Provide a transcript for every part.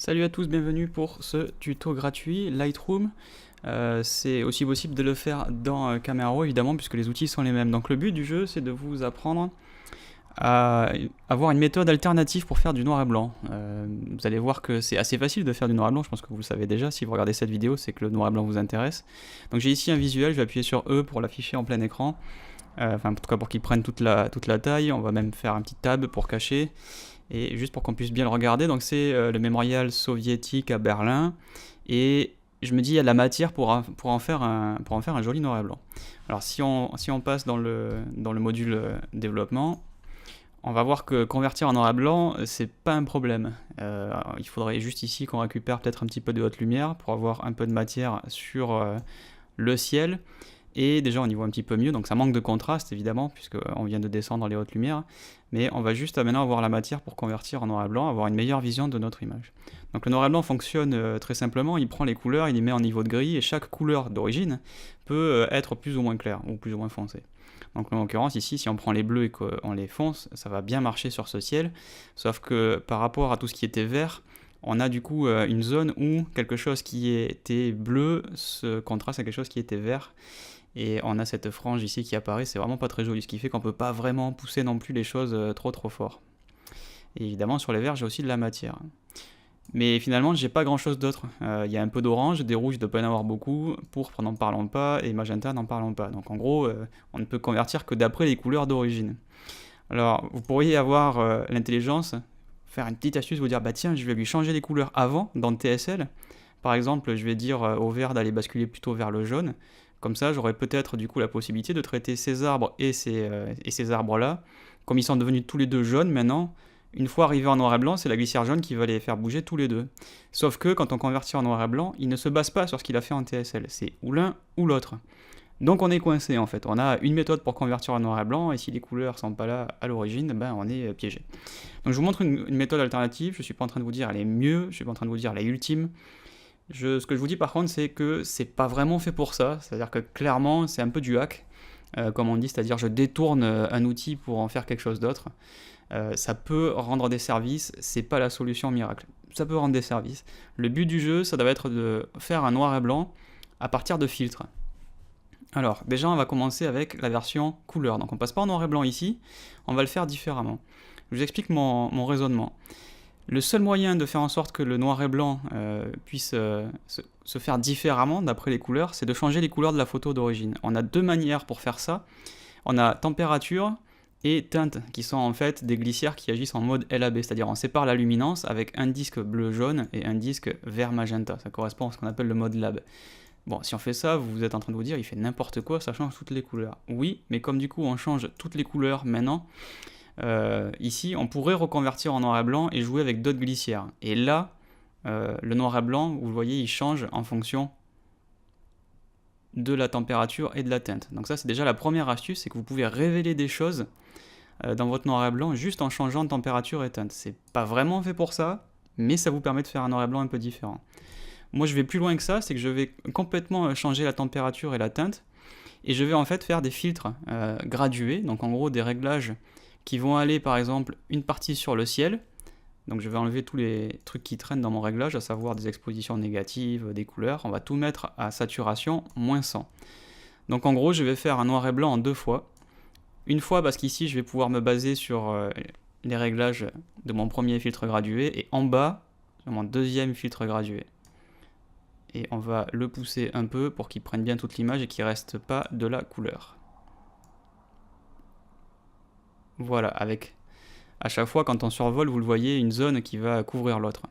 Salut à tous, bienvenue pour ce tuto gratuit Lightroom. C'est aussi possible de le faire dans Camera Raw évidemment puisque les outils sont les mêmes. Donc le but du jeu c'est de vous apprendre à avoir une méthode alternative pour faire du noir et blanc. Vous allez voir que c'est assez facile de faire du noir et blanc, je pense que vous le savez déjà si vous regardez cette vidéo, c'est que le noir et blanc vous intéresse. Donc j'ai ici un visuel, je vais appuyer sur E pour l'afficher en plein écran. Enfin en tout cas pour qu'il prenne toute la taille, on va même faire un petit tab pour cacher. Et juste pour qu'on puisse bien le regarder, donc c'est le mémorial soviétique à Berlin, et je me dis il y a de la matière pour en faire un joli noir et blanc. Alors si on passe dans le module développement, on va voir que convertir en noir et blanc, c'est pas un problème. Il faudrait juste ici qu'on récupère peut-être un petit peu de haute lumière pour avoir un peu de matière sur le ciel. Et déjà on y voit un petit peu mieux, donc ça manque de contraste évidemment, puisqu'on vient de descendre dans les hautes lumières, mais on va juste maintenant avoir la matière pour convertir en noir et blanc, avoir une meilleure vision de notre image. Donc le noir et blanc fonctionne très simplement, il prend les couleurs, il les met en niveau de gris, et chaque couleur d'origine peut être plus ou moins claire, ou plus ou moins foncée. Donc en l'occurrence ici, si on prend les bleus et qu'on les fonce, ça va bien marcher sur ce ciel, sauf que par rapport à tout ce qui était vert, on a du coup une zone où quelque chose qui était bleu se contraste à quelque chose qui était vert, et on a cette frange ici qui apparaît, c'est vraiment pas très joli, ce qui fait qu'on peut pas vraiment pousser non plus les choses trop fort. Et évidemment sur les verts j'ai aussi de la matière. Mais finalement j'ai pas grand chose d'autre, il y a un peu d'orange, des rouges il doit pas y en avoir beaucoup, pourpre n'en parlons pas, et magenta n'en parlons pas. Donc en gros on ne peut convertir que d'après les couleurs d'origine. Alors vous pourriez avoir l'intelligence, faire une petite astuce, vous dire bah tiens je vais lui changer les couleurs avant dans TSL. Par exemple je vais dire au vert d'aller basculer plutôt vers le jaune. Comme ça, j'aurais peut-être du coup la possibilité de traiter ces arbres et ces arbres-là, comme ils sont devenus tous les deux jaunes maintenant. Une fois arrivés en noir et blanc, c'est la glissière jaune qui va les faire bouger tous les deux. Sauf que quand on convertit en noir et blanc, il ne se base pas sur ce qu'il a fait en TSL, c'est ou l'un ou l'autre. Donc on est coincé en fait. On a une méthode pour convertir en noir et blanc, et si les couleurs sont pas là à l'origine, ben on est piégé. Donc je vous montre une méthode alternative. Je suis pas en train de vous dire elle est mieux, je suis pas en train de vous dire elle est ultime. Ce que je vous dis par contre, c'est que c'est pas vraiment fait pour ça, c'est-à-dire que clairement c'est un peu du hack, comme on dit, c'est-à-dire je détourne un outil pour en faire quelque chose d'autre. Ça peut rendre des services, c'est pas la solution miracle. Ça peut rendre des services. Le but du jeu, ça doit être de faire un noir et blanc à partir de filtres. Alors, déjà on va commencer avec la version couleur, donc on passe pas en noir et blanc ici, on va le faire différemment. Je vous explique mon raisonnement. Le seul moyen de faire en sorte que le noir et blanc puisse se faire différemment d'après les couleurs, c'est de changer les couleurs de la photo d'origine. On a deux manières pour faire ça. On a température et teinte, qui sont en fait des glissières qui agissent en mode LAB, c'est-à-dire on sépare la luminance avec un disque bleu-jaune et un disque vert-magenta. Ça correspond à ce qu'on appelle le mode lab. Bon, si on fait ça, vous êtes en train de vous dire, il fait n'importe quoi, ça change toutes les couleurs. Oui, mais comme du coup on change toutes les couleurs maintenant, ici, on pourrait reconvertir en noir et blanc et jouer avec d'autres glissières. Et là, le noir et blanc, vous le voyez, il change en fonction de la température et de la teinte. Donc ça, c'est déjà la première astuce, c'est que vous pouvez révéler des choses dans votre noir et blanc juste en changeant de température et teinte. C'est pas vraiment fait pour ça, mais ça vous permet de faire un noir et blanc un peu différent. Moi, je vais plus loin que ça, c'est que je vais complètement changer la température et la teinte, et je vais en fait faire des filtres gradués, donc en gros des réglages qui vont aller par exemple une partie sur le ciel, donc je vais enlever tous les trucs qui traînent dans mon réglage, à savoir des expositions négatives, des couleurs, on va tout mettre à saturation moins 100. Donc en gros je vais faire un noir et blanc en deux fois, une fois parce qu'ici je vais pouvoir me baser sur les réglages de mon premier filtre gradué, et en bas sur mon deuxième filtre gradué. Et on va le pousser un peu pour qu'il prenne bien toute l'image et qu'il ne reste pas de la couleur. Voilà, avec à chaque fois quand on survole, vous le voyez, une zone qui va couvrir l'autre.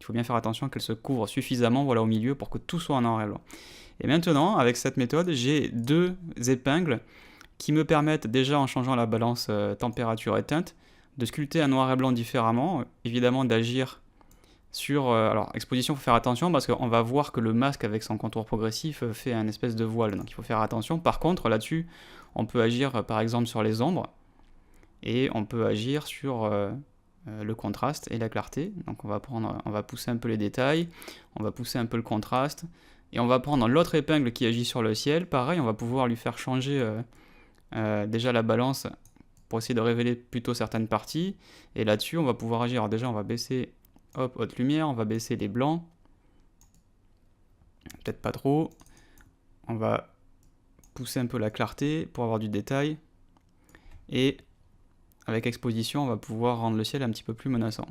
Il faut bien faire attention qu'elle se couvre suffisamment, voilà, au milieu pour que tout soit en noir et blanc. Et maintenant, avec cette méthode, j'ai deux épingles qui me permettent déjà, en changeant la balance température et teinte, de sculpter un noir et blanc différemment, évidemment d'agir sur... alors, exposition, il faut faire attention parce qu'on va voir que le masque avec son contour progressif fait un espèce de voile, donc il faut faire attention. Par contre, là-dessus, on peut agir par exemple sur les ombres, et on peut agir sur le contraste et la clarté. Donc on va pousser un peu les détails, on va pousser un peu le contraste, et on va prendre l'autre épingle qui agit sur le ciel. Pareil, on va pouvoir lui faire changer déjà la balance pour essayer de révéler plutôt certaines parties, et là-dessus on va pouvoir agir. Alors déjà on va baisser Hop, haute lumière, on va baisser les blancs. Peut-être pas trop. On va pousser un peu la clarté pour avoir du détail. Et avec exposition, on va pouvoir rendre le ciel un petit peu plus menaçant.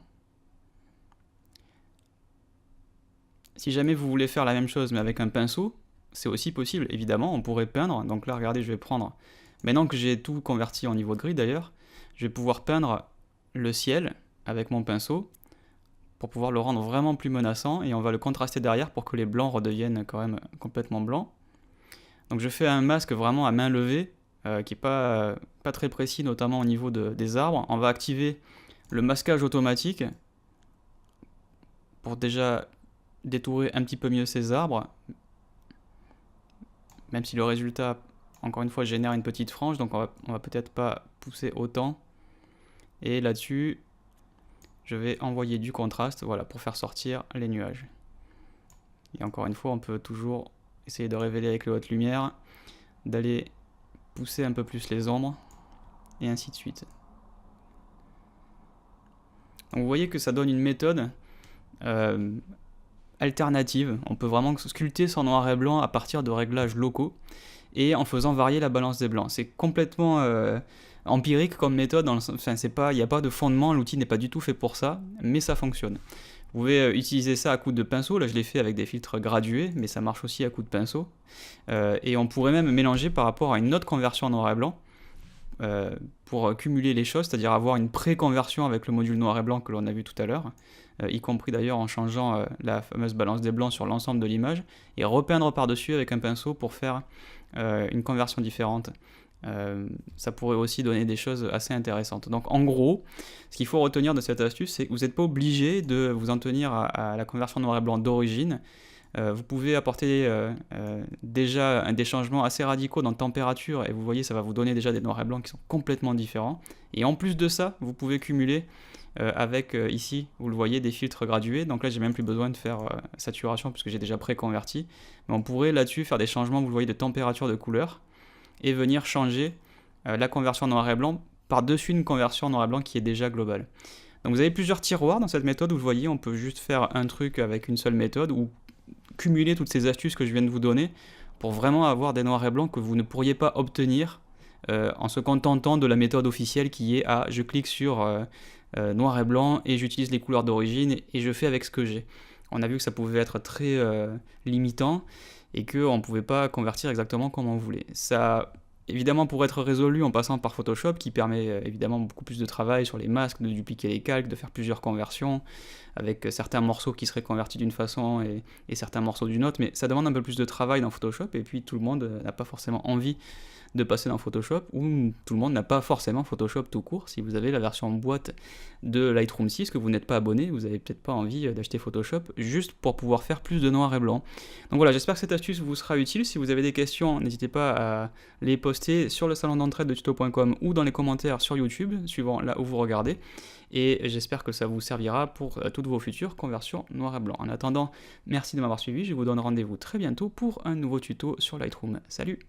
Si jamais vous voulez faire la même chose mais avec un pinceau, c'est aussi possible, évidemment, on pourrait peindre. Donc là, regardez, je vais prendre, maintenant que j'ai tout converti en niveau gris d'ailleurs, je vais pouvoir peindre le ciel avec mon pinceau pour pouvoir le rendre vraiment plus menaçant, et on va le contraster derrière pour que les blancs redeviennent quand même complètement blancs. Donc je fais un masque vraiment à main levée, qui n'est pas très précis, notamment au niveau des arbres. On va activer le masquage automatique pour déjà détourer un petit peu mieux ces arbres, même si le résultat, encore une fois, génère une petite frange, donc on va peut-être pas pousser autant. Et là-dessus, je vais envoyer du contraste, voilà, pour faire sortir les nuages. Et encore une fois, on peut toujours essayer de révéler avec les hautes lumières, d'aller pousser un peu plus les ombres, et ainsi de suite. Donc vous voyez que ça donne une méthode alternative. On peut vraiment sculpter son noir et blanc à partir de réglages locaux, et en faisant varier la balance des blancs. C'est complètement empirique comme méthode, il n'y a pas de fondement, l'outil n'est pas du tout fait pour ça, mais ça fonctionne. Vous pouvez utiliser ça à coups de pinceau, là je l'ai fait avec des filtres gradués, mais ça marche aussi à coups de pinceau. Et on pourrait même mélanger par rapport à une autre conversion noir et blanc, pour cumuler les choses, c'est-à-dire avoir une pré-conversion avec le module noir et blanc que l'on a vu tout à l'heure, y compris d'ailleurs en changeant la fameuse balance des blancs sur l'ensemble de l'image, et repeindre par-dessus avec un pinceau pour faire une conversion différente. Ça pourrait aussi donner des choses assez intéressantes. Donc en gros, ce qu'il faut retenir de cette astuce, c'est que vous n'êtes pas obligé de vous en tenir à la conversion noir et blanc d'origine. Vous pouvez apporter déjà des changements assez radicaux dans la température, et vous voyez, ça va vous donner déjà des noirs et blancs qui sont complètement différents. Et en plus de ça, vous pouvez cumuler avec ici, vous le voyez, des filtres gradués. Donc là, j'ai même plus besoin de faire saturation puisque j'ai déjà pré-converti. Mais on pourrait là-dessus faire des changements, vous le voyez, de température, de couleur, et venir changer la conversion noir et blanc par-dessus une conversion noir et blanc qui est déjà globale. Donc vous avez plusieurs tiroirs dans cette méthode, vous le voyez, on peut juste faire un truc avec une seule méthode, ou cumuler toutes ces astuces que je viens de vous donner pour vraiment avoir des noirs et blancs que vous ne pourriez pas obtenir en se contentant de la méthode officielle qui est je clique sur noir et blanc et j'utilise les couleurs d'origine et je fais avec ce que j'ai. On a vu que ça pouvait être très limitant et qu'on ne pouvait pas convertir exactement comme on voulait. Ça, évidemment, pourrait être résolu en passant par Photoshop, qui permet évidemment beaucoup plus de travail sur les masques, de dupliquer les calques, de faire plusieurs conversions, avec certains morceaux qui seraient convertis d'une façon et certains morceaux d'une autre, mais ça demande un peu plus de travail dans Photoshop, et puis tout le monde n'a pas forcément envie de passer dans Photoshop, ou tout le monde n'a pas forcément Photoshop tout court. Si vous avez la version boîte de Lightroom 6, que vous n'êtes pas abonné, vous n'avez peut-être pas envie d'acheter Photoshop juste pour pouvoir faire plus de noir et blanc. Donc voilà, j'espère que cette astuce vous sera utile. Si vous avez des questions, n'hésitez pas à les poster sur le salon d'entraide de tuto.com ou dans les commentaires sur YouTube, suivant là où vous regardez. Et j'espère que ça vous servira pour toutes vos futures conversions noir et blanc. En attendant, merci de m'avoir suivi, je vous donne rendez-vous très bientôt pour un nouveau tuto sur Lightroom. Salut!